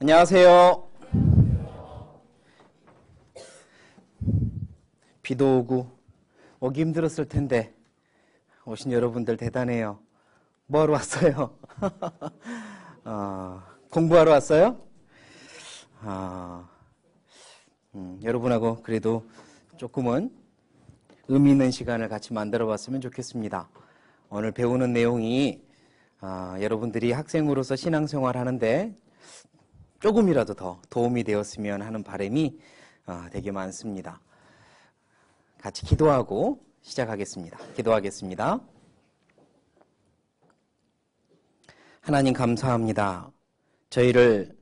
안녕하세요. 비도 오고 오기 힘들었을 텐데 오신 여러분들 대단해요. 뭐하러 왔어요? 공부하러 왔어요? 여러분하고 그래도 조금은 의미 있는 시간을 같이 만들어 봤으면 좋겠습니다. 오늘 배우는 내용이 여러분들이 학생으로서 신앙생활 하는데 조금이라도 더 도움이 되었으면 하는 바람이 되게 많습니다. 같이 기도하고 시작하겠습니다. 기도하겠습니다. 하나님 감사합니다. 저희를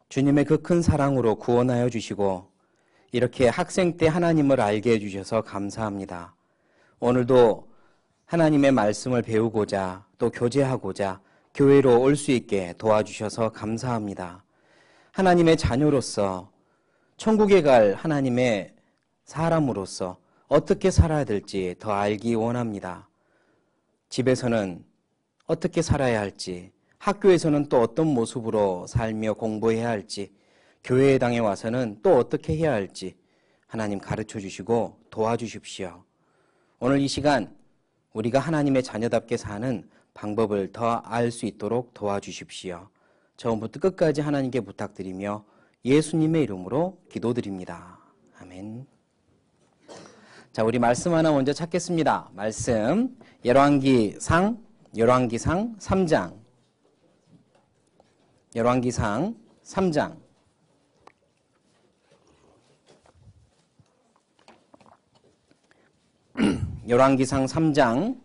주님의 그 큰 사랑으로 구원하여 주시고 이렇게 학생 때 하나님을 알게 해주셔서 감사합니다. 오늘도 하나님의 말씀을 배우고자 또 교제하고자 교회로 올 수 있게 도와주셔서 감사합니다. 하나님의 자녀로서 천국에 갈 하나님의 사람으로서 어떻게 살아야 될지 더 알기 원합니다. 집에서는 어떻게 살아야 할지, 학교에서는 또 어떤 모습으로 살며 공부해야 할지, 교회에 당해 와서는 또 어떻게 해야 할지 하나님 가르쳐 주시고 도와주십시오. 오늘 이 시간 우리가 하나님의 자녀답게 사는 방법을 더 알 수 있도록 도와주십시오. 처음부터 끝까지 하나님께 부탁드리며 예수님의 이름으로 기도드립니다. 아멘. 자, 우리 말씀 하나 먼저 찾겠습니다. 말씀 열왕기상 3장. 열왕기상 3장. 열왕기상 3장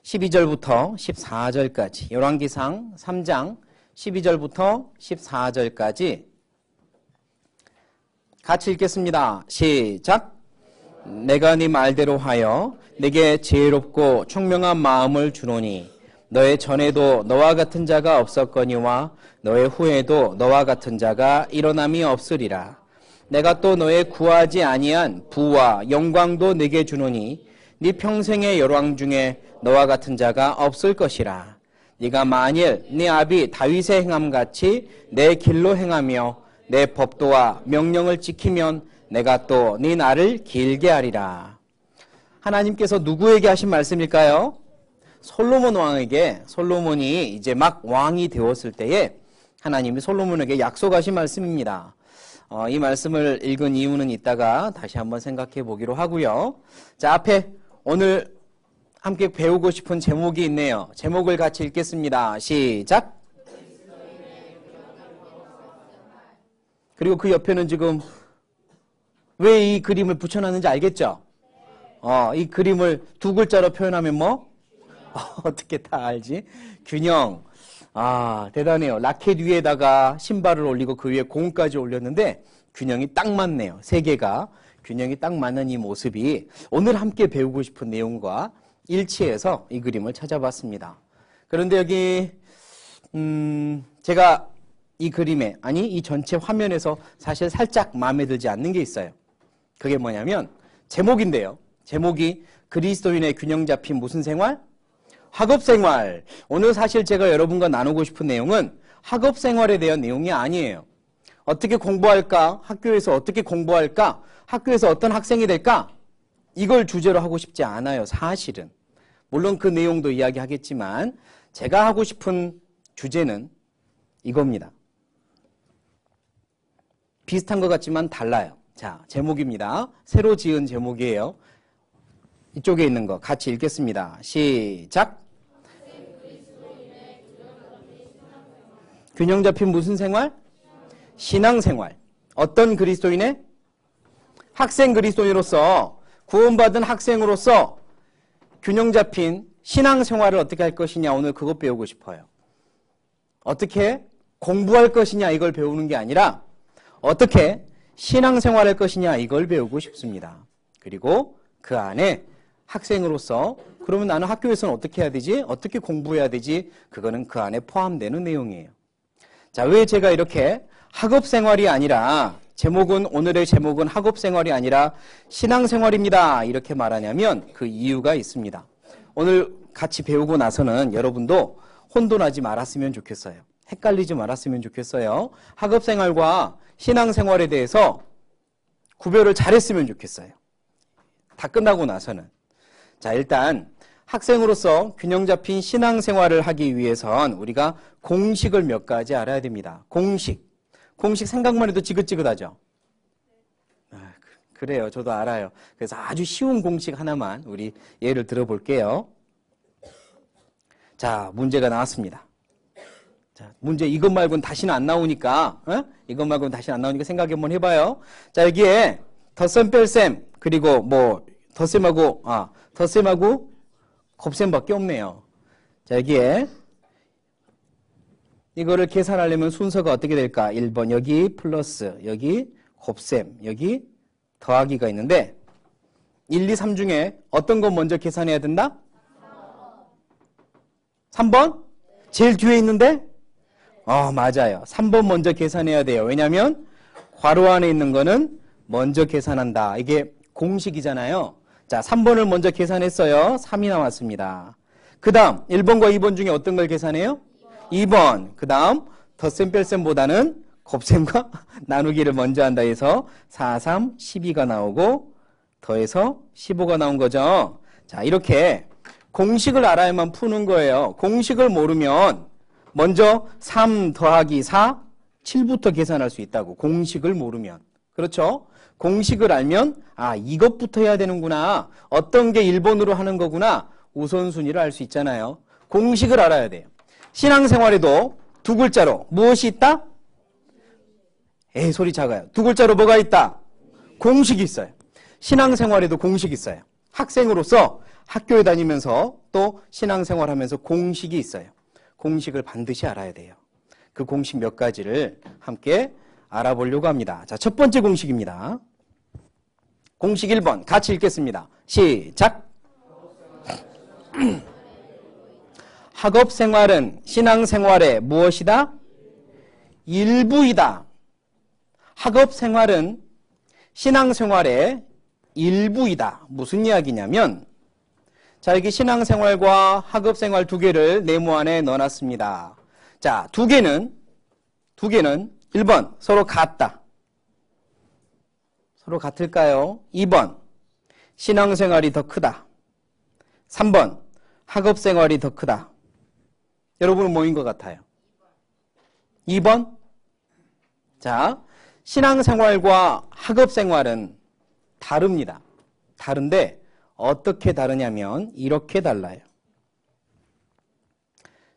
12절부터 14절까지. 열왕기상 3장 12절부터 14절까지 같이 읽겠습니다. 시작. 내가 네 말대로 하여 내게 지혜롭고 총명한 마음을 주노니 너의 전에도 너와 같은 자가 없었거니와 너의 후에도 너와 같은 자가 일어남이 없으리라. 내가 또 너의 구하지 아니한 부와 영광도 네게 주노니 네 평생의 열왕 중에 너와 같은 자가 없을 것이라. 네가 만일 네 아비 다윗의 행함같이 내 길로 행하며 내 법도와 명령을 지키면 내가 또 네 날을 길게 하리라. 하나님께서 누구에게 하신 말씀일까요? 솔로몬 왕에게. 솔로몬이 이제 막 왕이 되었을 때에 하나님이 솔로몬에게 약속하신 말씀입니다. 이 말씀을 읽은 이유는 이따가 다시 한번 생각해 보기로 하고요. 자, 앞에 오늘 함께 배우고 싶은 제목이 있네요. 제목을 같이 읽겠습니다. 시작. 그리고 그 옆에는 지금 왜 이 그림을 붙여놨는지 알겠죠? 이 그림을 두 글자로 표현하면 뭐? 어떻게 다 알지? 균형. 대단해요. 라켓 위에다가 신발을 올리고 그 위에 공까지 올렸는데 균형이 딱 맞네요. 세 개가 균형이 딱 맞는 이 모습이 오늘 함께 배우고 싶은 내용과 일치해서 이 그림을 찾아봤습니다. 그런데 여기 제가 이 그림에, 아니 이 전체 화면에서 사실 살짝 마음에 들지 않는 게 있어요. 그게 뭐냐면 제목인데요. 제목이 그리스도인의 균형 잡힌 무슨 생활? 학업생활. 오늘 사실 제가 여러분과 나누고 싶은 내용은 학업생활에 대한 내용이 아니에요. 어떻게 공부할까? 학교에서 어떻게 공부할까? 학교에서 어떤 학생이 될까? 이걸 주제로 하고 싶지 않아요. 사실은. 물론 그 내용도 이야기하겠지만 제가 하고 싶은 주제는 이겁니다. 비슷한 것 같지만 달라요. 자, 제목입니다. 새로 지은 제목이에요. 이쪽에 있는 거 같이 읽겠습니다. 시작. 균형 잡힌 무슨 생활? 신앙생활. 어떤 그리스도인의? 학생 그리스도인으로서, 구원받은 학생으로서 균형 잡힌 신앙생활을 어떻게 할 것이냐, 오늘 그것 배우고 싶어요. 어떻게 공부할 것이냐 이걸 배우는 게 아니라 어떻게 신앙생활할 것이냐 이걸 배우고 싶습니다. 그리고 그 안에 학생으로서 그러면 나는 학교에서는 어떻게 해야 되지? 어떻게 공부해야 되지? 그거는 그 안에 포함되는 내용이에요. 자, 왜 제가 이렇게 학업생활이 아니라 오늘의 제목은 학업생활이 아니라 신앙생활입니다 이렇게 말하냐면 그 이유가 있습니다. 오늘 같이 배우고 나서는 여러분도 혼돈하지 말았으면 좋겠어요. 헷갈리지 말았으면 좋겠어요. 학업생활과 신앙생활에 대해서 구별을 잘했으면 좋겠어요. 다 끝나고 나서는. 자, 일단 학생으로서 균형 잡힌 신앙생활을 하기 위해선 우리가 공식을 몇 가지 알아야 됩니다. 공식 생각만 해도 지긋지긋하죠. 그래요. 저도 알아요. 그래서 아주 쉬운 공식 하나만 우리 예를 들어볼게요. 자, 문제가 나왔습니다. 자, 문제 이것 말고는 다시는 안 나오니까, 이것 말고는 다시는 안 나오니까 생각 한번 해봐요. 자, 여기에 덧셈, 뺄셈, 그리고 뭐, 덧셈하고 곱셈밖에 없네요. 자, 여기에 이거를 계산하려면 순서가 어떻게 될까? 1번, 여기 플러스, 여기 곱셈, 여기 더하기가 있는데 1, 2, 3 중에 어떤 거 먼저 계산해야 된다? 3번? 제일 뒤에 있는데? 맞아요. 3번 먼저 계산해야 돼요. 왜냐하면 괄호 안에 있는 거는 먼저 계산한다. 이게 공식이잖아요. 자, 3번을 먼저 계산했어요. 3이 나왔습니다. 그 다음 1번과 2번 중에 어떤 걸 계산해요? 2번. 그 다음 덧셈 뺄셈보다는 곱셈과 나누기를 먼저 한다 해서 4, 3, 12가 나오고 더해서 15가 나온 거죠. 자, 이렇게 공식을 알아야만 푸는 거예요. 공식을 모르면 먼저 3 더하기 4, 7부터 계산할 수 있다고. 공식을 모르면. 그렇죠? 공식을 알면 이것부터 해야 되는구나. 어떤 게 1번으로 하는 거구나. 우선순위를 알 수 있잖아요. 공식을 알아야 돼요. 신앙생활에도 두 글자로 무엇이 있다? 소리 작아요. 두 글자로 뭐가 있다? 공식이 있어요. 신앙생활에도 공식이 있어요. 학생으로서 학교에 다니면서 또 신앙생활하면서 공식이 있어요. 공식을 반드시 알아야 돼요. 그 공식 몇 가지를 함께 알아보려고 합니다. 자, 첫 번째 공식입니다. 공식 1번 같이 읽겠습니다. 시작! 학업생활은 신앙생활의 무엇이다? 일부이다. 학업생활은 신앙생활의 일부이다. 무슨 이야기냐면 자, 여기 신앙생활과 학업생활 두 개를 네모 안에 넣어놨습니다. 자, 두 개는 1번 서로 같다. 서로 같을까요? 2번 신앙생활이 더 크다. 3번 학업생활이 더 크다. 여러분은 뭐인 것 같아요? 2번? 자, 신앙생활과 학업생활은 다릅니다. 다른데 어떻게 다르냐면 이렇게 달라요.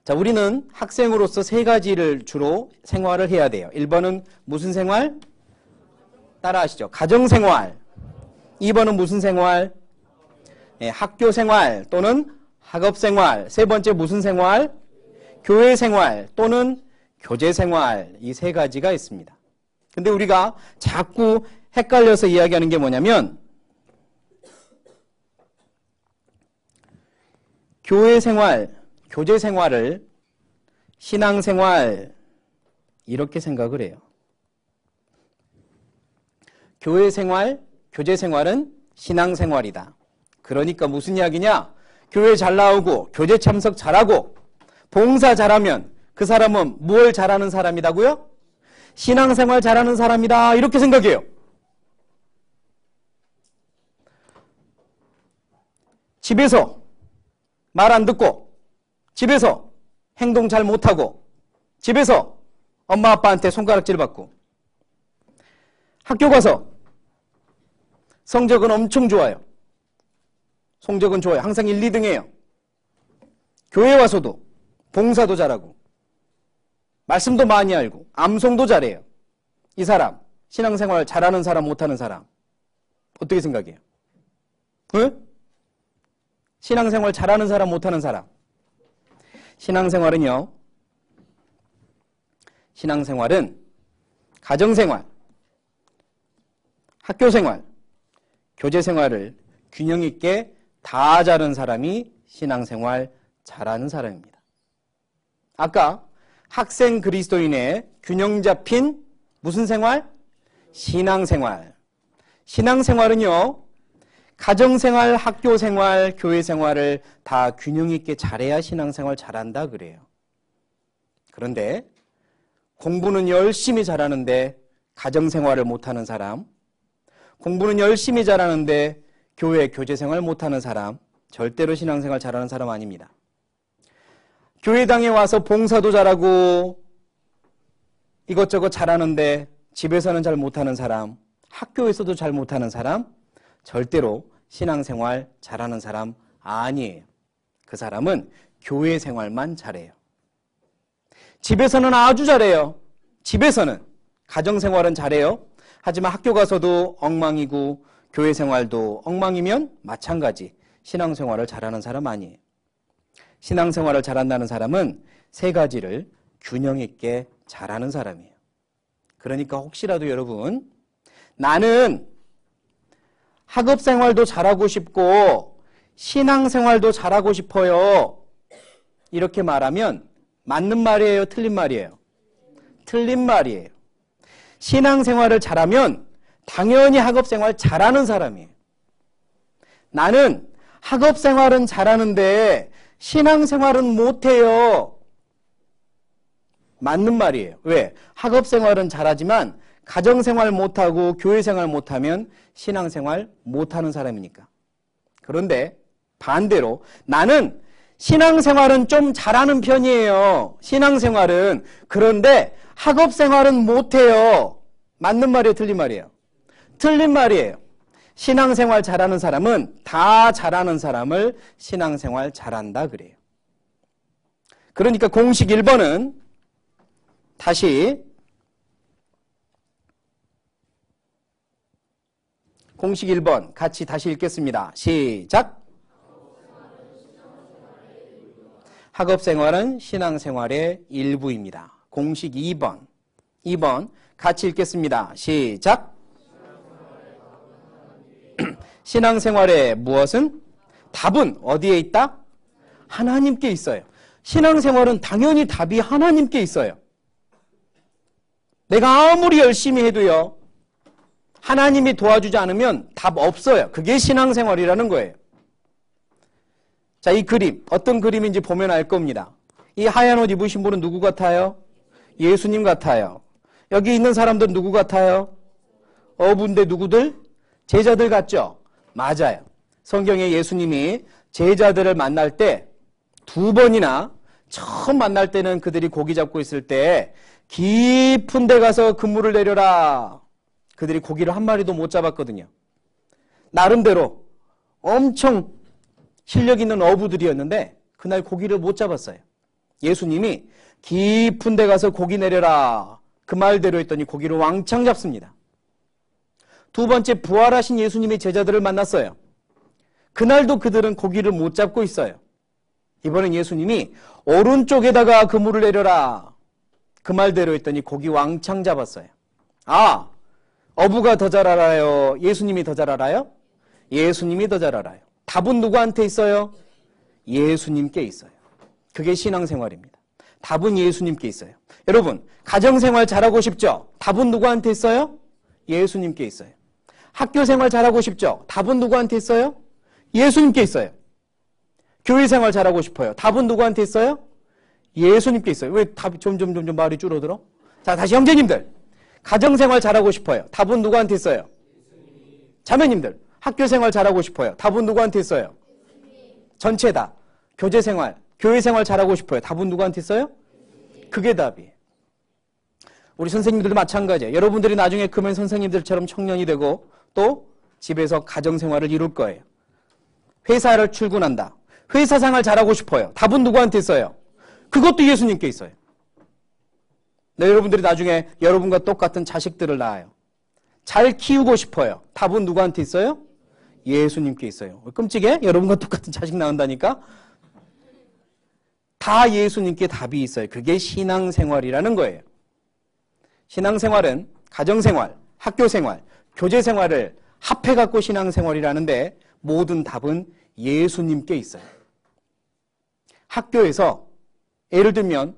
자, 우리는 학생으로서 세 가지를 주로 생활을 해야 돼요. 1번은 무슨 생활? 따라하시죠. 가정생활. 2번은 무슨 생활? 학교생활 또는 학업생활. 세 번째 무슨 생활? 교회생활 또는 교제생활. 이 세 가지가 있습니다. 근데 우리가 자꾸 헷갈려서 이야기하는 게 뭐냐면 교회생활, 교제생활을 신앙생활 이렇게 생각을 해요. 교회생활, 교제생활은 신앙생활이다. 그러니까 무슨 이야기냐? 교회 잘 나오고 교제 참석 잘하고 봉사 잘하면 그 사람은 뭘 잘하는 사람이라고요? 신앙생활 잘하는 사람이다. 이렇게 생각해요. 집에서 말 안 듣고 집에서 행동 잘 못하고 집에서 엄마 아빠한테 손가락질 받고 학교 가서 성적은 엄청 좋아요. 성적은 좋아요. 항상 1, 2등이에요. 교회 와서도 봉사도 잘하고 말씀도 많이 알고 암송도 잘해요. 이 사람 신앙생활 잘하는 사람 못하는 사람 어떻게 생각해요? 왜? 신앙생활 잘하는 사람 못하는 사람. 신앙생활은요. 신앙생활은 가정생활, 학교생활, 교제생활을 균형 있게 다 잘하는 사람이 신앙생활 잘하는 사람입니다. 아까 학생 그리스도인의 균형 잡힌 무슨 생활? 신앙생활. 신앙생활은요. 가정생활, 학교생활, 교회생활을 다 균형 있게 잘해야 신앙생활 잘한다 그래요. 그런데 공부는 열심히 잘하는데 가정생활을 못하는 사람, 공부는 열심히 잘하는데 교회 교제생활 못하는 사람, 절대로 신앙생활 잘하는 사람 아닙니다. 교회당에 와서 봉사도 잘하고 이것저것 잘하는데 집에서는 잘 못하는 사람, 학교에서도 잘 못하는 사람, 절대로 신앙생활 잘하는 사람 아니에요. 그 사람은 교회 생활만 잘해요. 집에서는 아주 잘해요. 집에서는. 가정생활은 잘해요. 하지만 학교 가서도 엉망이고 교회 생활도 엉망이면 마찬가지 신앙생활을 잘하는 사람 아니에요. 신앙생활을 잘한다는 사람은 세 가지를 균형 있게 잘하는 사람이에요. 그러니까 혹시라도 여러분, 나는 학업생활도 잘하고 싶고 신앙생활도 잘하고 싶어요, 이렇게 말하면 맞는 말이에요, 틀린 말이에요? 틀린 말이에요. 신앙생활을 잘하면 당연히 학업생활 잘하는 사람이에요. 나는 학업생활은 잘하는데 신앙생활은 못해요, 맞는 말이에요. 왜? 학업생활은 잘하지만 가정생활 못하고 교회생활 못하면 신앙생활 못하는 사람이니까. 그런데 반대로 나는 신앙생활은 좀 잘하는 편이에요, 신앙생활은. 그런데 학업생활은 못해요. 맞는 말이에요, 틀린 말이에요? 틀린 말이에요. 신앙생활 잘하는 사람은 다 잘하는 사람을 신앙생활 잘한다 그래요. 그러니까 공식 1번은 다시 공식 1번 같이 다시 읽겠습니다. 시작. 학업생활은 신앙생활의 일부입니다. 공식 2번. 2번 같이 읽겠습니다. 시작. 신앙생활의 무엇은? 답은 어디에 있다? 하나님께 있어요. 신앙생활은 당연히 답이 하나님께 있어요. 내가 아무리 열심히 해도요, 하나님이 도와주지 않으면 답 없어요. 그게 신앙생활이라는 거예요. 자, 이 그림, 어떤 그림인지 보면 알 겁니다. 이 하얀 옷 입으신 분은 누구 같아요? 예수님 같아요. 여기 있는 사람들은 누구 같아요? 어부인데 누구들? 제자들 같죠? 맞아요. 성경에 예수님이 제자들을 만날 때 2번이나, 처음 만날 때는 그들이 고기 잡고 있을 때 깊은 데 가서 그물을 내려라, 그들이 고기를 한 마리도 못 잡았거든요. 나름대로 엄청 실력 있는 어부들이었는데 그날 고기를 못 잡았어요. 예수님이 깊은 데 가서 고기 내려라, 그 말대로 했더니 고기를 왕창 잡습니다. 2번째, 부활하신 예수님의 제자들을 만났어요. 그날도 그들은 고기를 못 잡고 있어요. 이번엔 예수님이 오른쪽에다가 그물을 내려라, 그 말대로 했더니 고기 왕창 잡았어요. 아, 어부가 더 잘 알아요, 예수님이 더 잘 알아요? 예수님이 더 잘 알아요. 답은 누구한테 있어요? 예수님께 있어요. 그게 신앙생활입니다. 답은 예수님께 있어요. 여러분, 가정생활 잘하고 싶죠? 답은 누구한테 있어요? 예수님께 있어요. 학교생활 잘하고 싶죠? 답은 누구한테 있어요? 예수님께 있어요. 교회생활 잘하고 싶어요. 답은 누구한테 있어요? 예수님께 있어요. 왜 답이 점점 말이 줄어들어? 자, 다시 형제님들, 가정생활 잘하고 싶어요. 답은 누구한테 있어요? 자매님들, 학교생활 잘하고 싶어요. 답은 누구한테 있어요? 전체 다. 교제생활, 교회생활 잘하고 싶어요. 답은 누구한테 있어요? 그게 답이에요. 우리 선생님들도 마찬가지예요. 여러분들이 나중에 크면 선생님들처럼 청년이 되고 또 집에서 가정생활을 이룰 거예요. 회사를 출근한다. 회사생활 잘하고 싶어요. 답은 누구한테 있어요? 그것도 예수님께 있어요. 네, 여러분들이 나중에 여러분과 똑같은 자식들을 낳아요. 잘 키우고 싶어요. 답은 누구한테 있어요? 예수님께 있어요. 끔찍해? 여러분과 똑같은 자식 낳는다니까? 다 예수님께 답이 있어요. 그게 신앙생활이라는 거예요. 신앙생활은 가정생활, 학교생활, 교제생활을 합해갖고 신앙생활이라는데 모든 답은 예수님께 있어요. 학교에서 예를 들면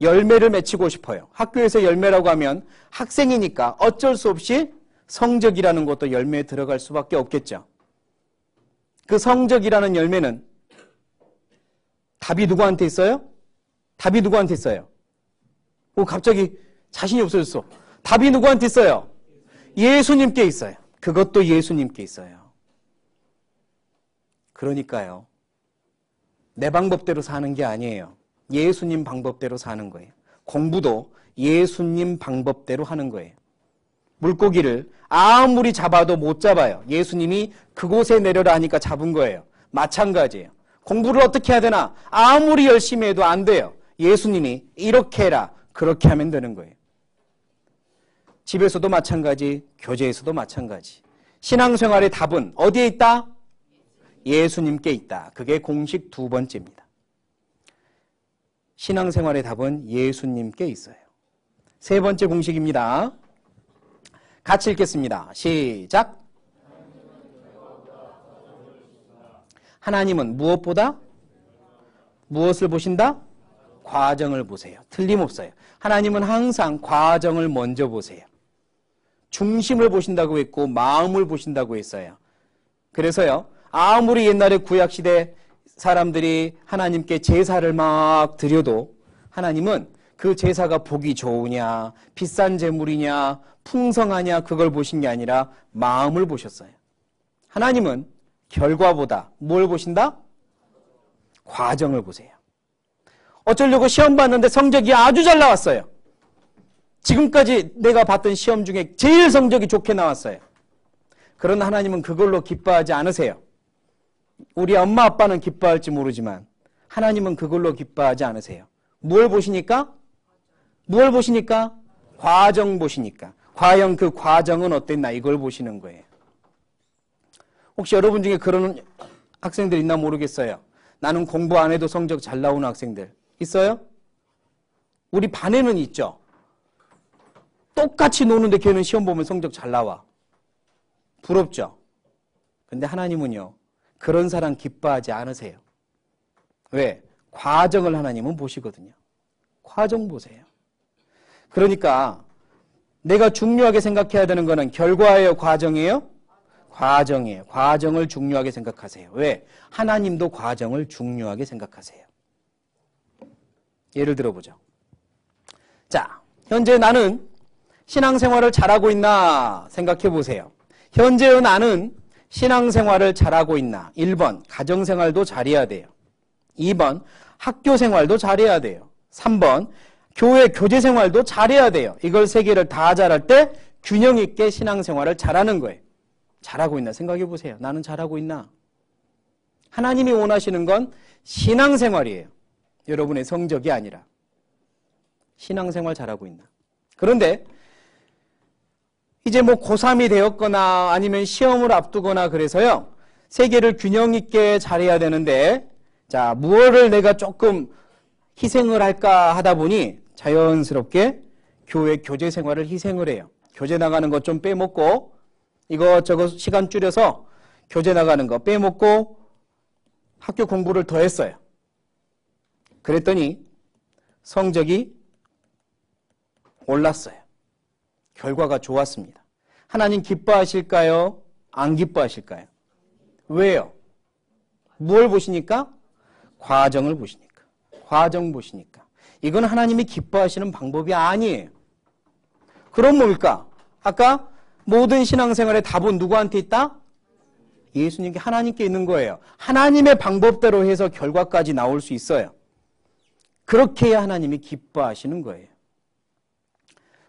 열매를 맺히고 싶어요. 학교에서 열매라고 하면 학생이니까 어쩔 수 없이 성적이라는 것도 열매에 들어갈 수밖에 없겠죠. 그 성적이라는 열매는 답이 누구한테 있어요? 답이 누구한테 있어요? 갑자기 자신이 없어졌어. 답이 누구한테 있어요? 예수님께 있어요. 그것도 예수님께 있어요. 그러니까요. 내 방법대로 사는 게 아니에요. 예수님 방법대로 사는 거예요. 공부도 예수님 방법대로 하는 거예요. 물고기를 아무리 잡아도 못 잡아요. 예수님이 그곳에 내려라 하니까 잡은 거예요. 마찬가지예요. 공부를 어떻게 해야 되나? 아무리 열심히 해도 안 돼요. 예수님이 이렇게 해라. 그렇게 하면 되는 거예요. 집에서도 마찬가지, 교제에서도 마찬가지. 신앙생활의 답은 어디에 있다? 예수님께 있다. 그게 공식 두 번째입니다. 신앙생활의 답은 예수님께 있어요. 세 번째 공식입니다. 같이 읽겠습니다. 시작. 하나님은 무엇보다? 무엇을 보신다? 과정을 보세요. 틀림없어요. 하나님은 항상 과정을 먼저 보세요. 중심을 보신다고 했고 마음을 보신다고 했어요. 그래서요. 아무리 옛날에 구약시대 사람들이 하나님께 제사를 막 드려도 하나님은 그 제사가 보기 좋으냐, 비싼 제물이냐, 풍성하냐 그걸 보신 게 아니라 마음을 보셨어요. 하나님은 결과보다 뭘 보신다? 과정을 보세요. 어쩌려고 시험 봤는데 성적이 아주 잘 나왔어요. 지금까지 내가 봤던 시험 중에 제일 성적이 좋게 나왔어요. 그러나 하나님은 그걸로 기뻐하지 않으세요. 우리 엄마 아빠는 기뻐할지 모르지만 하나님은 그걸로 기뻐하지 않으세요. 뭘 보시니까? 뭘 보시니까? 과정 보시니까. 과연 그 과정은 어땠나 이걸 보시는 거예요. 혹시 여러분 중에 그런 학생들 있나 모르겠어요. 나는 공부 안 해도 성적 잘 나오는 학생들 있어요? 우리 반에는 있죠. 똑같이 노는데 걔는 시험 보면 성적 잘 나와. 부럽죠? 근데 하나님은요. 그런 사람 기뻐하지 않으세요. 왜? 과정을 하나님은 보시거든요. 과정 보세요. 그러니까 내가 중요하게 생각해야 되는 거는 결과예요? 과정이에요? 과정이에요. 과정을 중요하게 생각하세요. 왜? 하나님도 과정을 중요하게 생각하세요. 예를 들어보죠. 자, 현재 나는 신앙생활을 잘하고 있나 생각해 보세요. 현재의 나는 신앙생활을 잘하고 있나? 1번, 가정생활도 잘해야 돼요. 2번, 학교생활도 잘해야 돼요. 3번, 교회 교제생활도 잘해야 돼요. 이걸 세 개를 다 잘할 때 균형 있게 신앙생활을 잘하는 거예요. 잘하고 있나 생각해 보세요. 나는 잘하고 있나? 하나님이 원하시는 건 신앙생활이에요. 여러분의 성적이 아니라. 신앙생활 잘하고 있나? 그런데 이제 뭐 고3이 되었거나 아니면 시험을 앞두거나 그래서요. 세 개를 균형 있게 잘해야 되는데 자, 무엇을 내가 조금 희생을 할까 하다 보니 자연스럽게 교회 교제 생활을 희생을 해요. 교제 나가는 것 좀 빼먹고 이것저것 시간 줄여서 교제 나가는 거 빼먹고 학교 공부를 더 했어요. 그랬더니 성적이 올랐어요. 결과가 좋았습니다. 하나님 기뻐하실까요? 안 기뻐하실까요? 왜요? 뭘 보시니까? 과정을 보시니까. 과정 보시니까. 이건 하나님이 기뻐하시는 방법이 아니에요. 그럼 뭡니까? 아까 모든 신앙생활의 답은 누구한테 있다? 예수님께 하나님께 있는 거예요. 하나님의 방법대로 해서 결과까지 나올 수 있어요. 그렇게 해야 하나님이 기뻐하시는 거예요.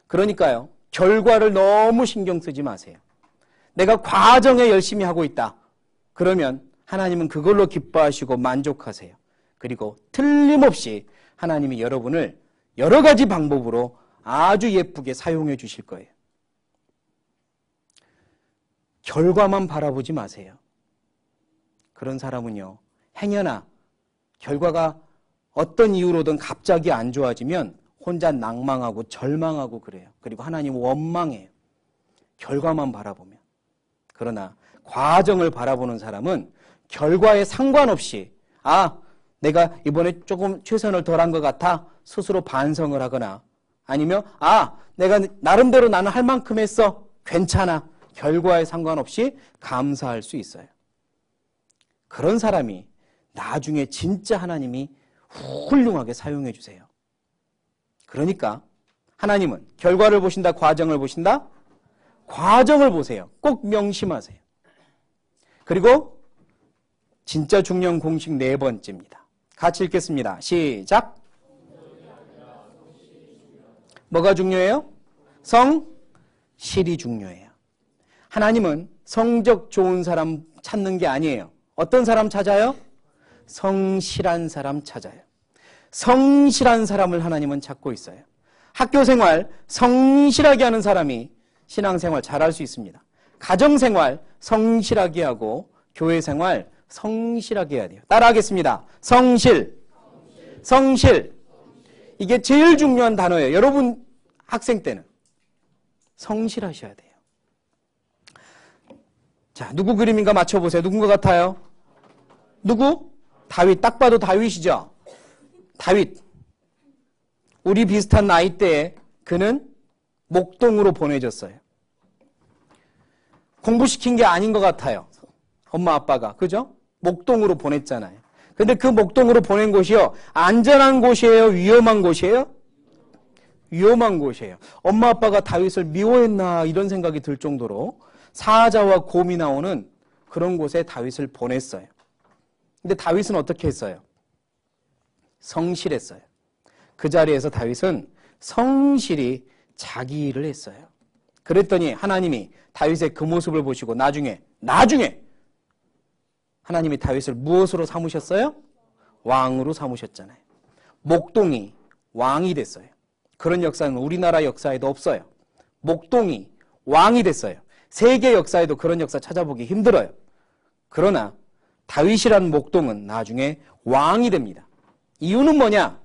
그러니까요. 결과를 너무 신경 쓰지 마세요. 내가 과정에 열심히 하고 있다. 그러면 하나님은 그걸로 기뻐하시고 만족하세요. 그리고 틀림없이 하나님이 여러분을 여러 가지 방법으로 아주 예쁘게 사용해 주실 거예요. 결과만 바라보지 마세요. 그런 사람은요. 행여나 결과가 어떤 이유로든 갑자기 안 좋아지면 혼자 낭망하고 절망하고 그래요. 그리고 하나님 원망해요. 결과만 바라보면. 그러나 과정을 바라보는 사람은 결과에 상관없이 내가 이번에 조금 최선을 덜한 것 같아 스스로 반성을 하거나 아니면 내가 나름대로 나는 할 만큼 했어. 괜찮아. 결과에 상관없이 감사할 수 있어요. 그런 사람이 나중에 진짜 하나님이 훌륭하게 사용해 주세요. 그러니까 하나님은 결과를 보신다, 과정을 보신다? 과정을 보세요. 꼭 명심하세요. 그리고 진짜 중요한 공식 네 번째입니다. 같이 읽겠습니다. 시작. 뭐가 중요해요? 성실이 중요해요. 하나님은 성적 좋은 사람 찾는 게 아니에요. 어떤 사람 찾아요? 성실한 사람 찾아요. 성실한 사람을 하나님은 찾고 있어요. 학교 생활 성실하게 하는 사람이 신앙생활 잘할 수 있습니다. 가정생활 성실하게 하고 교회 생활 성실하게 해야 돼요. 따라하겠습니다. 성실. 성실. 이게 제일 중요한 단어예요. 여러분 학생 때는 성실하셔야 돼요. 자, 누구 그림인가 맞춰보세요. 누군 것 같아요? 누구? 다윗. 딱 봐도 다윗이죠. 다윗. 우리 비슷한 나이대에 그는 목동으로 보내졌어요. 공부시킨 게 아닌 것 같아요. 엄마 아빠가. 그죠? 목동으로 보냈잖아요. 근데 그 목동으로 보낸 곳이요. 안전한 곳이에요? 위험한 곳이에요? 위험한 곳이에요. 엄마 아빠가 다윗을 미워했나 이런 생각이 들 정도로 사자와 곰이 나오는 그런 곳에 다윗을 보냈어요. 근데 다윗은 어떻게 했어요? 성실했어요. 그 자리에서 다윗은 성실히 자기 일을 했어요. 그랬더니 하나님이 다윗의 그 모습을 보시고 나중에 하나님이 다윗을 무엇으로 삼으셨어요? 왕으로 삼으셨잖아요. 목동이 왕이 됐어요. 그런 역사는 우리나라 역사에도 없어요. 목동이 왕이 됐어요. 세계 역사에도 그런 역사 찾아보기 힘들어요. 그러나 다윗이란 목동은 나중에 왕이 됩니다. 이유는 뭐냐?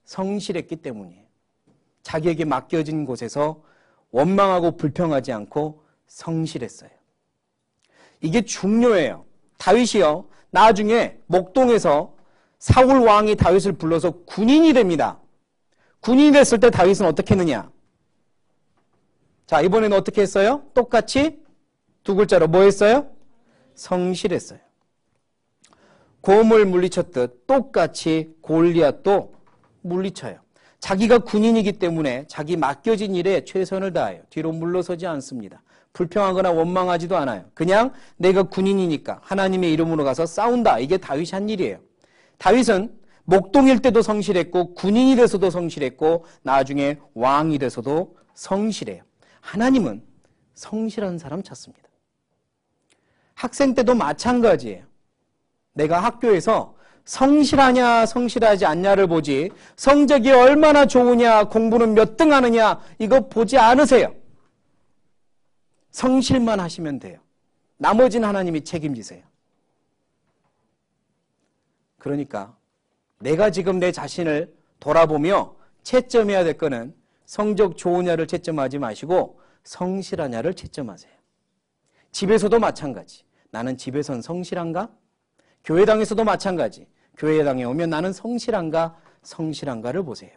성실했기 때문이에요. 자기에게 맡겨진 곳에서 원망하고 불평하지 않고 성실했어요. 이게 중요해요. 다윗이요, 나중에 목동에서 사울 왕이 다윗을 불러서 군인이 됩니다. 군인이 됐을 때 다윗은 어떻게 했느냐? 자, 이번에는 어떻게 했어요? 똑같이 두 글자로 뭐 했어요? 성실했어요. 곰을 물리쳤듯 똑같이 골리앗도 물리쳐요. 자기가 군인이기 때문에 자기 맡겨진 일에 최선을 다해요. 뒤로 물러서지 않습니다. 불평하거나 원망하지도 않아요. 그냥 내가 군인이니까 하나님의 이름으로 가서 싸운다. 이게 다윗이 한 일이에요. 다윗은 목동일 때도 성실했고 군인이 돼서도 성실했고 나중에 왕이 돼서도 성실해요. 하나님은 성실한 사람 찾습니다. 학생 때도 마찬가지예요. 내가 학교에서 성실하냐 성실하지 않냐를 보지 성적이 얼마나 좋으냐 공부는 몇 등 하느냐 이거 보지 않으세요. 성실만 하시면 돼요. 나머지는 하나님이 책임지세요. 그러니까 내가 지금 내 자신을 돌아보며 채점해야 될 거는 성적 좋으냐를 채점하지 마시고 성실하냐를 채점하세요. 집에서도 마찬가지. 나는 집에선 성실한가? 교회당에서도 마찬가지. 교회당에 오면 나는 성실한가를 보세요.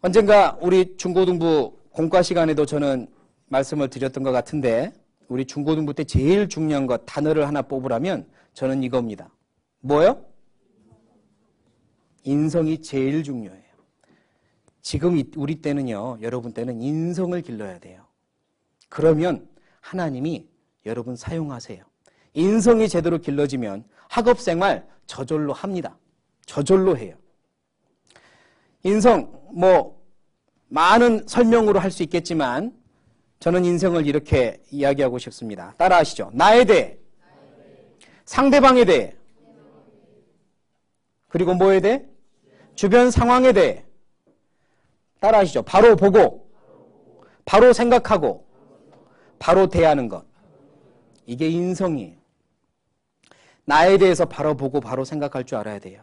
언젠가 우리 중고등부 공과 시간에도 저는 말씀을 드렸던 것 같은데 우리 중고등부 때 제일 중요한 것 단어를 하나 뽑으라면 저는 이겁니다. 뭐요? 인성이 제일 중요해요. 지금 우리 때는요, 여러분 때는 인성을 길러야 돼요. 그러면 하나님이 여러분 사용하세요. 인성이 제대로 길러지면 학업생활 저절로 합니다. 저절로 해요. 인성, 많은 설명으로 할 수 있겠지만 저는 인성을 이렇게 이야기하고 싶습니다. 따라하시죠. 나에 대해, 상대방에 대해, 그리고 뭐에 대해? 주변 상황에 대해. 따라하시죠. 바로 보고, 바로 생각하고, 바로 대하는 것. 이게 인성이에요. 나에 대해서 바로 보고 바로 생각할 줄 알아야 돼요.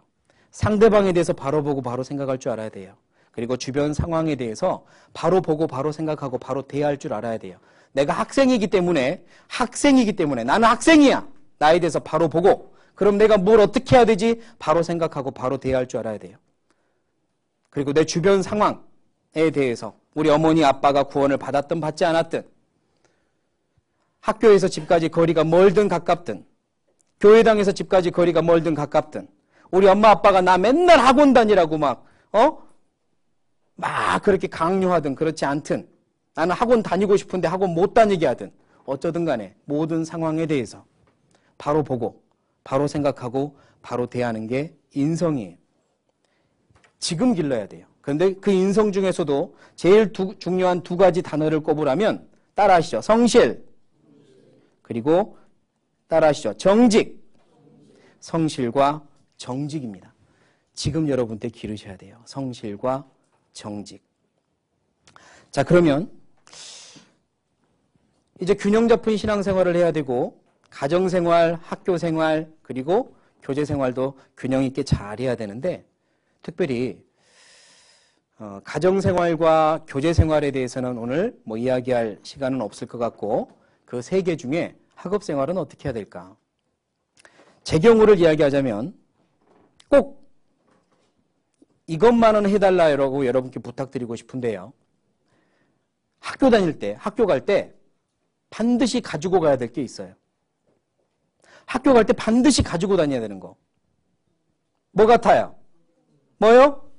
상대방에 대해서 바로 보고 바로 생각할 줄 알아야 돼요. 그리고 주변 상황에 대해서 바로 보고 바로 생각하고 바로 대할 줄 알아야 돼요. 내가 학생이기 때문에 나는 학생이야. 나에 대해서 바로 보고 그럼 내가 뭘 어떻게 해야 되지? 바로 생각하고 바로 대할 줄 알아야 돼요. 그리고 내 주변 상황에 대해서 우리 어머니 아빠가 구원을 받았든 받지 않았든 학교에서 집까지 거리가 멀든 가깝든 교회당에서 집까지 거리가 멀든 가깝든 우리 엄마 아빠가 나 맨날 학원 다니라고 막 막 그렇게 강요하든 그렇지 않든 나는 학원 다니고 싶은데 학원 못 다니게 하든 어쩌든 간에 모든 상황에 대해서 바로 보고 바로 생각하고 바로 대하는 게 인성이에요. 지금 길러야 돼요. 그런데 그 인성 중에서도 제일 중요한 두 가지 단어를 꼽으라면 따라하시죠. 성실, 그리고 따라하시죠. 정직. 성실과 정직입니다. 지금 여러분 때 기르셔야 돼요. 성실과 정직. 자, 그러면 이제 균형 잡힌 신앙생활을 해야 되고 가정생활, 학교생활, 그리고 교제생활도 균형 있게 잘 해야 되는데 특별히 가정생활과 교제생활에 대해서는 오늘 뭐 이야기할 시간은 없을 것 같고 그 세 개 중에 학업생활은 어떻게 해야 될까? 제 경우를 이야기하자면 꼭 이것만은 해달라고 여러분께 부탁드리고 싶은데요. 학교 다닐 때, 학교 갈 때 반드시 가지고 가야 될 게 있어요. 학교 갈 때 반드시 가지고 다녀야 되는 거. 뭐 같아요? 뭐요?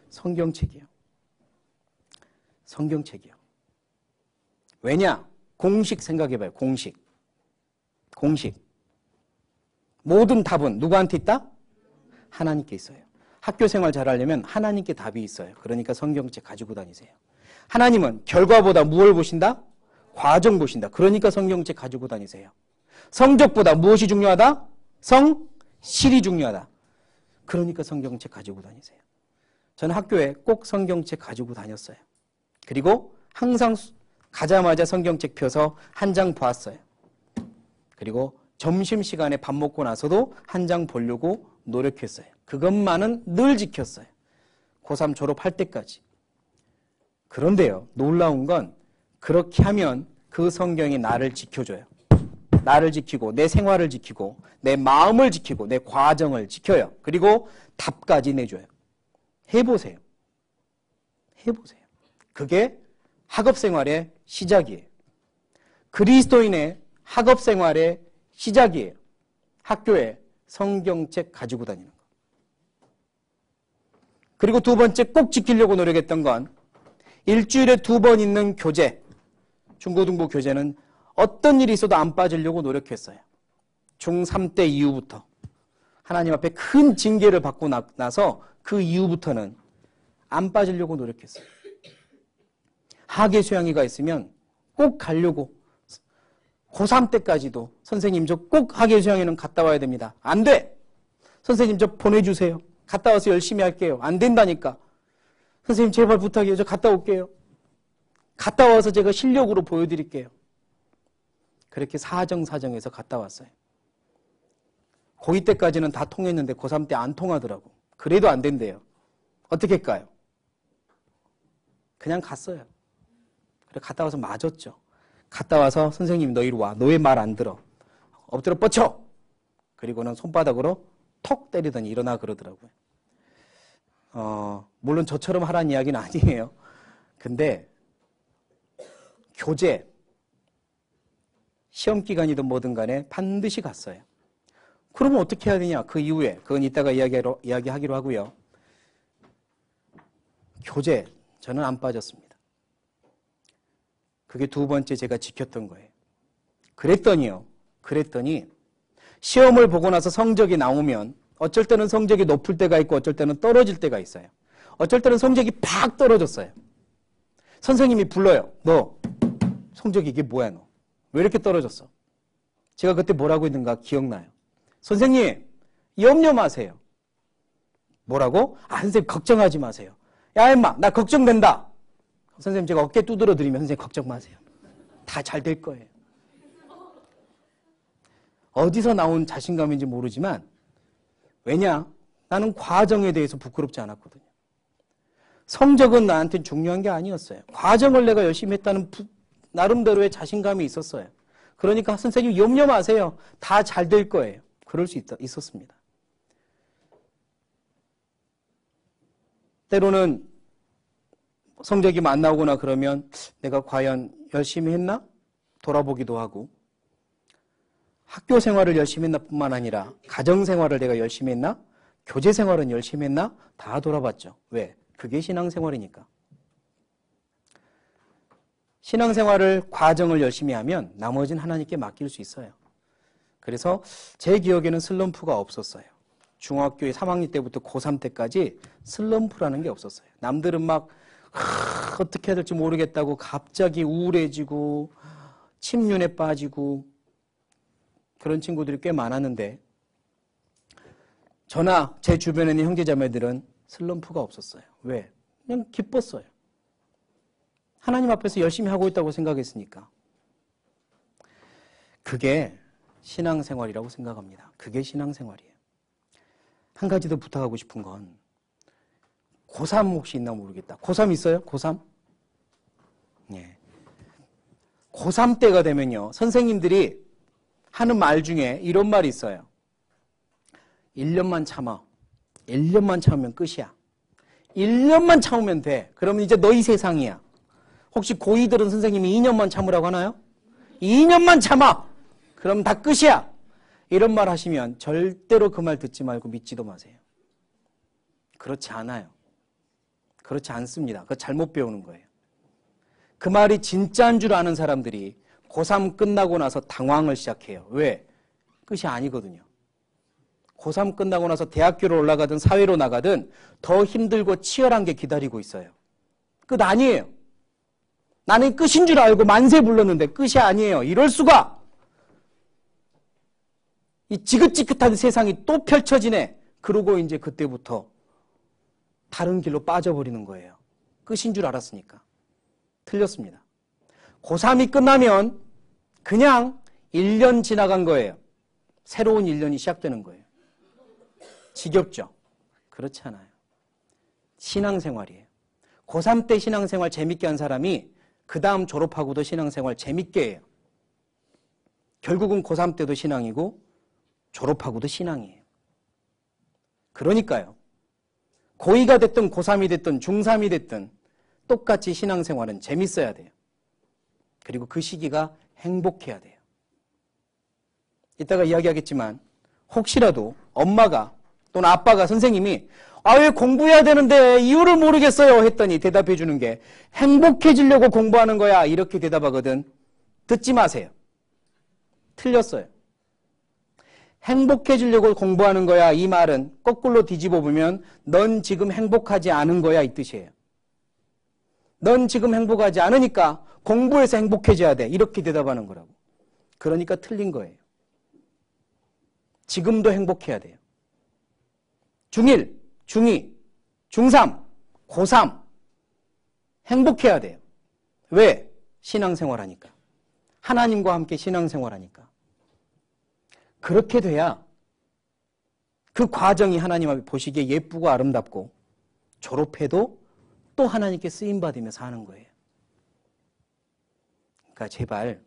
성경책이요. 성경책이요. 왜냐? 공식 생각해봐요. 공식. 모든 답은 누구한테 있다? 하나님께 있어요. 학교 생활 잘하려면 하나님께 답이 있어요. 그러니까 성경책 가지고 다니세요. 하나님은 결과보다 무엇을 보신다? 과정 보신다. 그러니까 성경책 가지고 다니세요. 성적보다 무엇이 중요하다? 성실이 중요하다. 그러니까 성경책 가지고 다니세요. 저는 학교에 꼭 성경책 가지고 다녔어요. 그리고 항상 가자마자 성경책 펴서 한 장 보았어요. 그리고 점심시간에 밥 먹고 나서도 한 장 보려고 노력했어요. 그것만은 늘 지켰어요. 고3 졸업할 때까지. 그런데요, 놀라운 건 그렇게 하면 그 성경이 나를 지켜줘요. 나를 지키고 내 생활을 지키고 내 마음을 지키고 내 과정을 지켜요. 그리고 답까지 내줘요. 해보세요. 해보세요. 그게 학업생활의 시작이에요. 그리스도인의 학업생활의 시작이에요. 학교에 성경책 가지고 다니는 거. 그리고 두 번째 꼭 지키려고 노력했던 건 일주일에 2번 있는 교재, 중고등부 교재는 어떤 일이 있어도 안 빠지려고 노력했어요. 중3 때 이후부터 하나님 앞에 큰 징계를 받고 나서 그 이후부터는 안 빠지려고 노력했어요. 학예 수양회가 있으면 꼭 가려고 고3 때까지도 선생님 저 꼭 학예 수양회는 갔다 와야 됩니다. 안 돼! 선생님 저 보내주세요. 갔다 와서 열심히 할게요. 안 된다니까. 선생님 제발 부탁해요. 저 갔다 올게요. 갔다 와서 제가 실력으로 보여드릴게요. 그렇게 사정사정해서 갔다 왔어요. 고2 때까지는 다 통했는데 고3 때 안 통하더라고. 그래도 안 된대요. 어떻게 할까요? 그냥 갔어요. 그래 갔다 와서 맞았죠. 갔다 와서 선생님 너 이리 와. 너 왜 말 안 들어? 엎드려 뻗쳐. 그리고는 손바닥으로 톡 때리더니 일어나 그러더라고요. 물론 저처럼 하라는 이야기는 아니에요. 근데 교재, 시험 기간이든 뭐든 간에 반드시 갔어요. 그러면 어떻게 해야 되냐? 그 이후에 그건 이따가 이야기하기로 하고요. 교재 저는 안 빠졌습니다. 그게 두 번째 제가 지켰던 거예요. 그랬더니 시험을 보고 나서 성적이 나오면 어쩔 때는 성적이 높을 때가 있고 어쩔 때는 떨어질 때가 있어요. 어쩔 때는 성적이 팍 떨어졌어요. 선생님이 불러요. 너 성적이 이게 뭐야 너? 왜 이렇게 떨어졌어? 제가 그때 뭐라고 했는가 기억나요. 선생님 염려 마세요. 뭐라고? 선생님 걱정하지 마세요. 야 임마 나 걱정된다. 선생님 제가 어깨 두드려 드리면 선생님 걱정 마세요. 다 잘 될 거예요. 어디서 나온 자신감인지 모르지만 왜냐? 나는 과정에 대해서 부끄럽지 않았거든요. 성적은 나한테 중요한 게 아니었어요. 과정을 내가 열심히 했다는 나름대로의 자신감이 있었어요. 그러니까 선생님 염려 마세요. 다 잘 될 거예요. 그럴 수 있었습니다. 때로는 성적이 안 나오거나 그러면 내가 과연 열심히 했나? 돌아보기도 하고 학교 생활을 열심히 했나 뿐만 아니라 가정 생활을 내가 열심히 했나? 교제 생활은 열심히 했나? 다 돌아봤죠. 왜? 그게 신앙생활이니까. 신앙생활을 과정을 열심히 하면 나머지는 하나님께 맡길 수 있어요. 그래서 제 기억에는 슬럼프가 없었어요. 중학교 3학년 때부터 고3 때까지 슬럼프라는 게 없었어요. 남들은 막 어떻게 해야 될지 모르겠다고 갑자기 우울해지고 침륜에 빠지고 그런 친구들이 꽤 많았는데 저나 제 주변에 있는 형제자매들은 슬럼프가 없었어요. 왜? 그냥 기뻤어요. 하나님 앞에서 열심히 하고 있다고 생각했으니까. 그게 신앙생활이라고 생각합니다. 그게 신앙생활이에요. 한 가지 더 부탁하고 싶은 건 고3 혹시 있나 모르겠다. 고3 있어요? 고3? 예. 고3 때가 되면요. 선생님들이 하는 말 중에 이런 말이 있어요. 1년만 참아. 1년만 참으면 끝이야. 1년만 참으면 돼. 그러면 이제 너희 세상이야. 혹시 고2들은 선생님이 2년만 참으라고 하나요? 2년만 참아. 그럼 다 끝이야. 이런 말 하시면 절대로 그 말 듣지 말고 믿지도 마세요. 그렇지 않아요. 그렇지 않습니다. 그거 잘못 배우는 거예요. 그 말이 진짜인 줄 아는 사람들이 고3 끝나고 나서 당황을 시작해요. 왜? 끝이 아니거든요. 고3 끝나고 나서 대학교로 올라가든 사회로 나가든 더 힘들고 치열한 게 기다리고 있어요. 끝 아니에요. 나는 끝인 줄 알고 만세 불렀는데 끝이 아니에요. 이럴 수가! 이 지긋지긋한 세상이 또 펼쳐지네. 그러고 이제 그때부터 다른 길로 빠져버리는 거예요. 끝인 줄 알았으니까. 틀렸습니다. 고3이 끝나면 그냥 1년 지나간 거예요. 새로운 1년이 시작되는 거예요. 지겹죠? 그렇지 않아요. 신앙생활이에요. 고3 때 신앙생활 재밌게 한 사람이 그 다음 졸업하고도 신앙생활 재밌게 해요. 결국은 고3 때도 신앙이고 졸업하고도 신앙이에요. 그러니까요. 고2가 됐든 고3이 됐든 중3이 됐든 똑같이 신앙생활은 재밌어야 돼요. 그리고 그 시기가 행복해야 돼요. 이따가 이야기하겠지만 혹시라도 엄마가 또는 아빠가 선생님이 왜 공부해야 되는데 이유를 모르겠어요 했더니 대답해 주는 게 행복해지려고 공부하는 거야 이렇게 대답하거든. 듣지 마세요. 틀렸어요. 행복해지려고 공부하는 거야 이 말은 거꾸로 뒤집어 보면 넌 지금 행복하지 않은 거야 이 뜻이에요. 넌 지금 행복하지 않으니까 공부해서 행복해져야 돼 이렇게 대답하는 거라고. 그러니까 틀린 거예요. 지금도 행복해야 돼요. 중1, 중2, 중3, 고3 행복해야 돼요. 왜? 신앙생활하니까. 하나님과 함께 신앙생활하니까. 그렇게 돼야 그 과정이 하나님 앞에 보시기에 예쁘고 아름답고 졸업해도 또 하나님께 쓰임받으며 사는 거예요. 그러니까 제발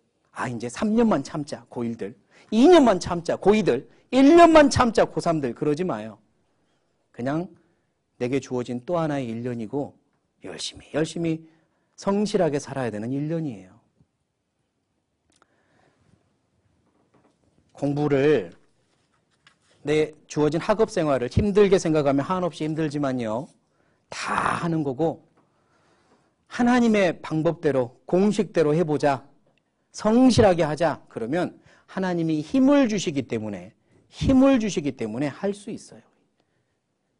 이제 3년만 참자 고1들 2년만 참자 고2들 1년만 참자 고3들 그러지 마요. 그냥 내게 주어진 또 하나의 1년이고 열심히 성실하게 살아야 되는 1년이에요. 공부를 내 주어진 학업 생활을 힘들게 생각하면 한없이 힘들지만요. 다 하는 거고 하나님의 방법대로 공식대로 해보자. 성실하게 하자. 그러면 하나님이 힘을 주시기 때문에 할 수 있어요.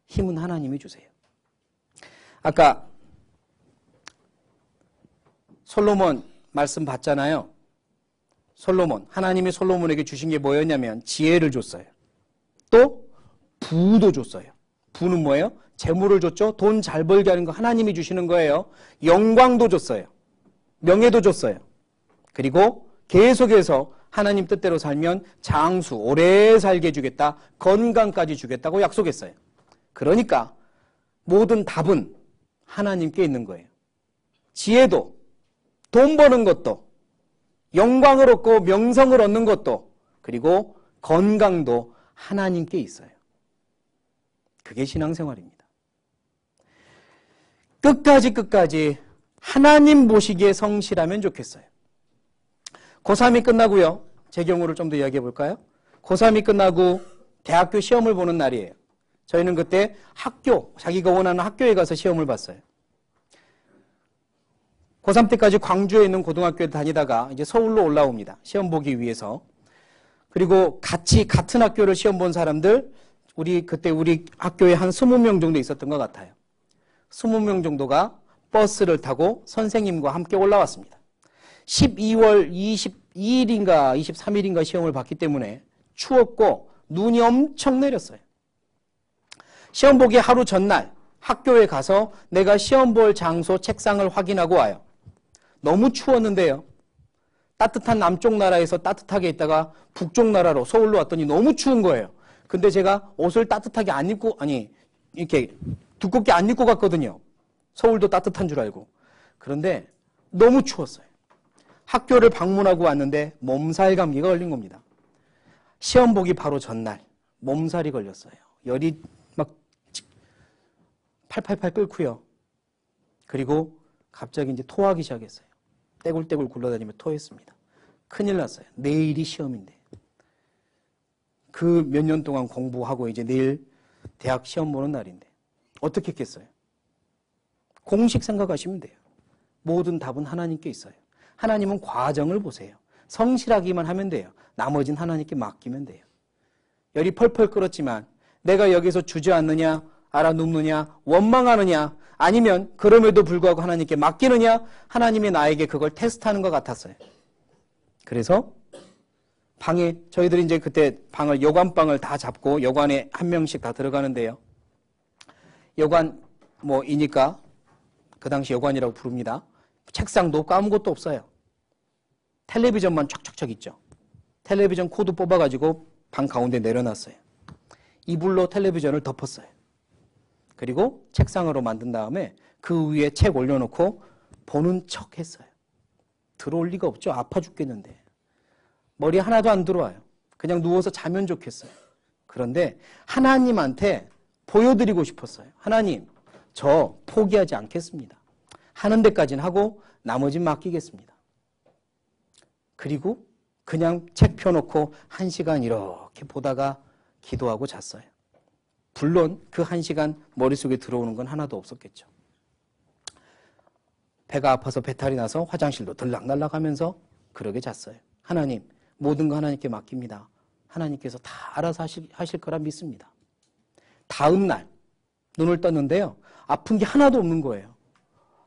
힘은 하나님이 주세요. 아까 솔로몬 말씀 봤잖아요. 하나님이 솔로몬에게 주신 게 뭐였냐면 지혜를 줬어요. 또 부도 줬어요. 부는 뭐예요? 재물을 줬죠. 돈 잘 벌게 하는 거 하나님이 주시는 거예요. 영광도 줬어요. 명예도 줬어요. 그리고 계속해서 하나님 뜻대로 살면 장수, 오래 살게 해주겠다. 건강까지 주겠다고 약속했어요. 그러니까 모든 답은 하나님께 있는 거예요. 지혜도, 돈 버는 것도, 영광을 얻고 명성을 얻는 것도, 그리고 건강도 하나님께 있어요. 그게 신앙생활입니다. 끝까지 하나님 보시기에 성실하면 좋겠어요. 고3이 끝나고요. 제 경우를 좀 더 이야기해 볼까요? 고3이 끝나고 대학교 시험을 보는 날이에요. 저희는 그때 학교, 자기가 원하는 학교에 가서 시험을 봤어요. 고3 때까지 광주에 있는 고등학교에 다니다가 이제 서울로 올라옵니다. 시험 보기 위해서. 그리고 같은 학교를 시험 본 사람들, 그때 우리 학교에 한 20명 정도 있었던 것 같아요. 20명 정도가 버스를 타고 선생님과 함께 올라왔습니다. 12월 22일인가 23일인가 시험을 봤기 때문에 추웠고 눈이 엄청 내렸어요. 시험 보기 하루 전날 학교에 가서 내가 시험 볼 장소 책상을 확인하고 와요. 너무 추웠는데요. 따뜻한 남쪽 나라에서 따뜻하게 있다가 북쪽 나라로 서울로 왔더니 너무 추운 거예요. 근데 제가 옷을 따뜻하게 안 입고, 이렇게 두껍게 안 입고 갔거든요. 서울도 따뜻한 줄 알고. 그런데 너무 추웠어요. 학교를 방문하고 왔는데 몸살 감기가 걸린 겁니다. 시험 보기 바로 전날 몸살이 걸렸어요. 열이 막 팔팔팔 끓고요. 그리고 갑자기 이제 토하기 시작했어요. 떼굴떼굴 굴러다니며 토했습니다. 큰일 났어요. 내일이 시험인데. 그 몇 년 동안 공부하고 이제 내일 대학 시험 보는 날인데 어떻게 했겠어요? 공식 생각하시면 돼요. 모든 답은 하나님께 있어요. 하나님은 과정을 보세요. 성실하기만 하면 돼요. 나머지는 하나님께 맡기면 돼요. 열이 펄펄 끓었지만 내가 여기서 주저앉느냐, 알아눕느냐, 원망하느냐, 아니면 그럼에도 불구하고 하나님께 맡기느냐, 하나님이 나에게 그걸 테스트하는 것 같았어요. 그래서 방에, 저희들이 이제 그때 여관방을 다 잡고 여관에 한 명씩 다 들어가는데요. 여관 이니까 그 당시 여관이라고 부릅니다. 책상도 없고 아무것도 없어요. 텔레비전만 촥촥촥 있죠. 텔레비전 코드 뽑아가지고 방 가운데 내려놨어요. 이불로 텔레비전을 덮었어요. 그리고 책상으로 만든 다음에 그 위에 책 올려놓고 보는 척 했어요. 들어올 리가 없죠. 아파 죽겠는데. 머리 하나도 안 들어와요. 그냥 누워서 자면 좋겠어요. 그런데 하나님한테 보여드리고 싶었어요. 하나님, 저 포기하지 않겠습니다. 하는 데까지는 하고 나머지는 맡기겠습니다. 그리고 그냥 책 펴놓고 1시간 이렇게 보다가 기도하고 잤어요. 물론 그 1시간 머릿속에 들어오는 건 하나도 없었겠죠. 배가 아파서 배탈이 나서 화장실도 들락날락 하면서 그러게 잤어요. 하나님, 모든 거 하나님께 맡깁니다. 하나님께서 다 알아서 하실 거라 믿습니다. 다음 날 눈을 떴는데요. 아픈 게 하나도 없는 거예요.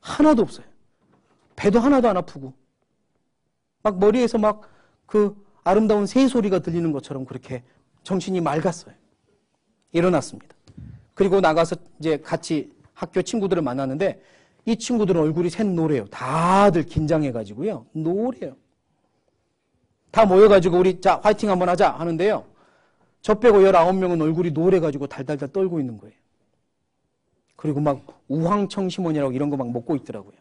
하나도 없어요. 배도 하나도 안 아프고 막 머리에서 막 그 아름다운 새 소리가 들리는 것처럼 그렇게 정신이 맑았어요. 일어났습니다. 그리고 나가서 이제 같이 학교 친구들을 만났는데 이 친구들은 얼굴이 셋 노래요. 다들 긴장해가지고요. 노래요. 다 모여가지고 우리 자 화이팅 한번 하자 하는데요. 저 빼고 19명은 얼굴이 노래가지고 달달달 떨고 있는 거예요. 그리고 막 우황청심원이라고 이런 거 막 먹고 있더라고요.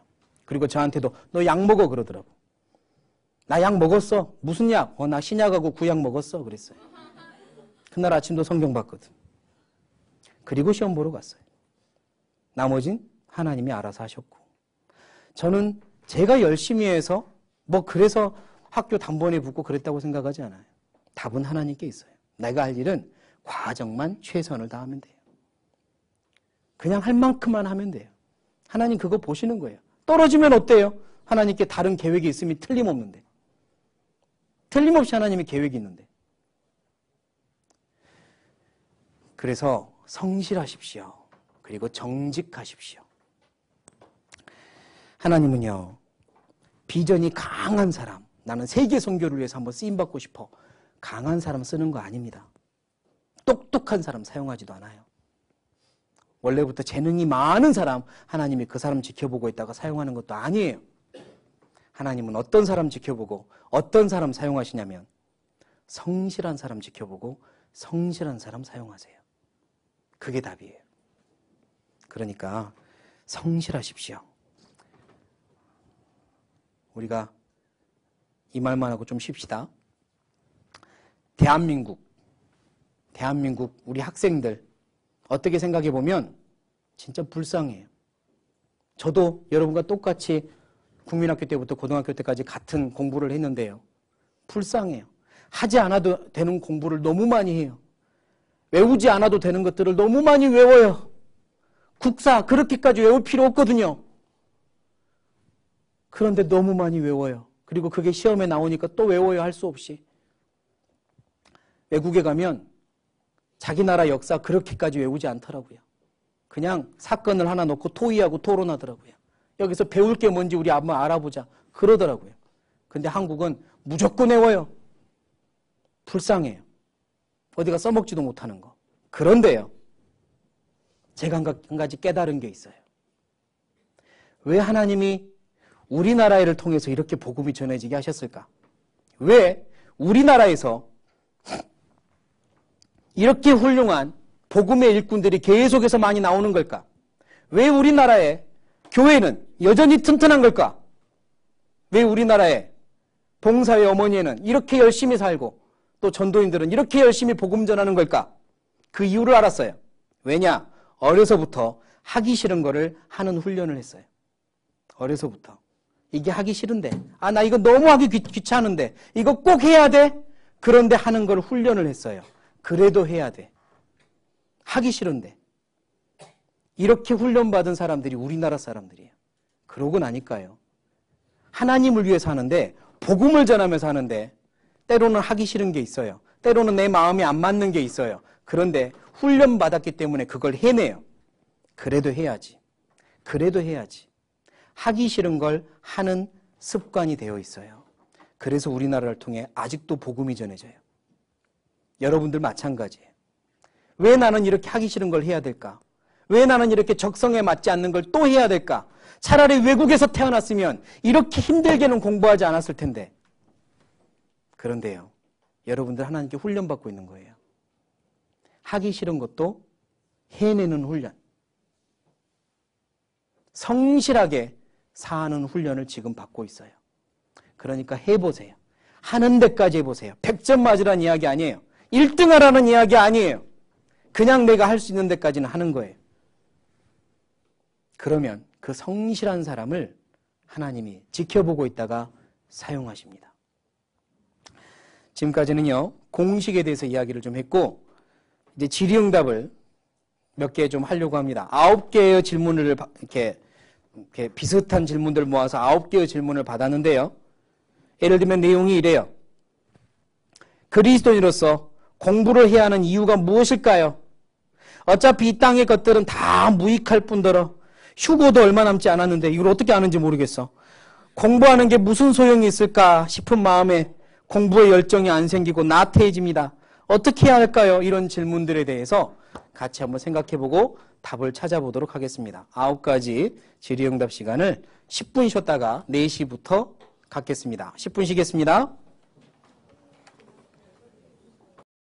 그리고 저한테도 너 약 먹어 그러더라고. 나 약 먹었어. 무슨 약? 나 신약하고 구약 먹었어. 그랬어요. 그날 아침도 성경 봤거든. 그리고 시험 보러 갔어요. 나머진 하나님이 알아서 하셨고. 저는 제가 열심히 해서 그래서 학교 단번에 붙고 그랬다고 생각하지 않아요. 답은 하나님께 있어요. 내가 할 일은 과정만 최선을 다하면 돼요. 그냥 할 만큼만 하면 돼요. 하나님 그거 보시는 거예요. 떨어지면 어때요? 하나님께 다른 계획이 있으면 틀림없는데. 틀림없이 하나님의 계획이 있는데. 그래서 성실하십시오. 그리고 정직하십시오. 하나님은요, 비전이 강한 사람, 나는 세계 선교를 위해서 한번 쓰임받고 싶어. 강한 사람 쓰는 거 아닙니다. 똑똑한 사람 사용하지도 않아요. 원래부터 재능이 많은 사람, 하나님이 그 사람 지켜보고 있다가 사용하는 것도 아니에요. 하나님은 어떤 사람 지켜보고 어떤 사람 사용하시냐면 성실한 사람 지켜보고 성실한 사람 사용하세요. 그게 답이에요. 그러니까 성실하십시오. 우리가 이 말만 하고 좀 쉽시다. 대한민국 우리 학생들 어떻게 생각해 보면 진짜 불쌍해요. 저도 여러분과 똑같이 국민학교 때부터 고등학교 때까지 같은 공부를 했는데요. 불쌍해요. 하지 않아도 되는 공부를 너무 많이 해요. 외우지 않아도 되는 것들을 너무 많이 외워요. 국사 그렇게까지 외울 필요 없거든요. 그런데 너무 많이 외워요. 그리고 그게 시험에 나오니까 또 외워야 할 수 없이. 외국에 가면 자기 나라 역사 그렇게까지 외우지 않더라고요. 그냥 사건을 하나 놓고 토의하고 토론하더라고요. 여기서 배울 게 뭔지 우리 한번 알아보자 그러더라고요. 근데 한국은 무조건 외워요. 불쌍해요. 어디가 써먹지도 못하는 거. 그런데요, 제가 한 가지 깨달은 게 있어요. 왜 하나님이 우리나라를 통해서 이렇게 복음이 전해지게 하셨을까? 왜 우리나라에서 이렇게 훌륭한 복음의 일꾼들이 계속해서 많이 나오는 걸까? 왜 우리나라의 교회는 여전히 튼튼한 걸까? 왜 우리나라의 봉사의 어머니에는 이렇게 열심히 살고 또 전도인들은 이렇게 열심히 복음 전하는 걸까? 그 이유를 알았어요. 왜냐? 어려서부터 하기 싫은 거를 하는 훈련을 했어요. 어려서부터. 이게 하기 싫은데, 나 이거 너무 하기 귀찮은데, 이거 꼭 해야 돼? 그런데 하는 걸 훈련을 했어요. 그래도 해야 돼. 하기 싫은데. 이렇게 훈련받은 사람들이 우리나라 사람들이에요. 그러고 나니까요. 하나님을 위해 사는데, 복음을 전하면서 하는데, 때로는 하기 싫은 게 있어요. 때로는 내 마음이 안 맞는 게 있어요. 그런데 훈련받았기 때문에 그걸 해내요. 그래도 해야지. 그래도 해야지. 하기 싫은 걸 하는 습관이 되어 있어요. 그래서 우리나라를 통해 아직도 복음이 전해져요. 여러분들 마찬가지예요. 왜 나는 이렇게 하기 싫은 걸 해야 될까? 왜 나는 이렇게 적성에 맞지 않는 걸 또 해야 될까? 차라리 외국에서 태어났으면 이렇게 힘들게는 공부하지 않았을 텐데. 그런데요, 여러분들 하나님께 훈련받고 있는 거예요. 하기 싫은 것도 해내는 훈련. 성실하게 사는 훈련을 지금 받고 있어요. 그러니까 해보세요. 하는 데까지 해보세요. 100점 맞으라는 이야기 아니에요. 1등 하라는 이야기 아니에요. 그냥 내가 할 수 있는 데까지는 하는 거예요. 그러면 그 성실한 사람을 하나님이 지켜보고 있다가 사용하십니다. 지금까지는요, 공식에 대해서 이야기를 좀 했고, 이제 질의응답을 몇 개 좀 하려고 합니다. 9개의 질문을 이렇게 비슷한 질문들 모아서 9개의 질문을 받았는데요. 예를 들면 내용이 이래요. 그리스도인으로서 공부를 해야 하는 이유가 무엇일까요? 어차피 이 땅의 것들은 다 무익할 뿐더러 휴고도 얼마 남지 않았는데 이걸 어떻게 아는지 모르겠어. 공부하는 게 무슨 소용이 있을까 싶은 마음에 공부에 열정이 안 생기고 나태해집니다. 어떻게 해야 할까요? 이런 질문들에 대해서 같이 한번 생각해보고 답을 찾아보도록 하겠습니다. 9가지 질의응답 시간을 10분 쉬었다가 4시부터 갖겠습니다. 10분 쉬겠습니다.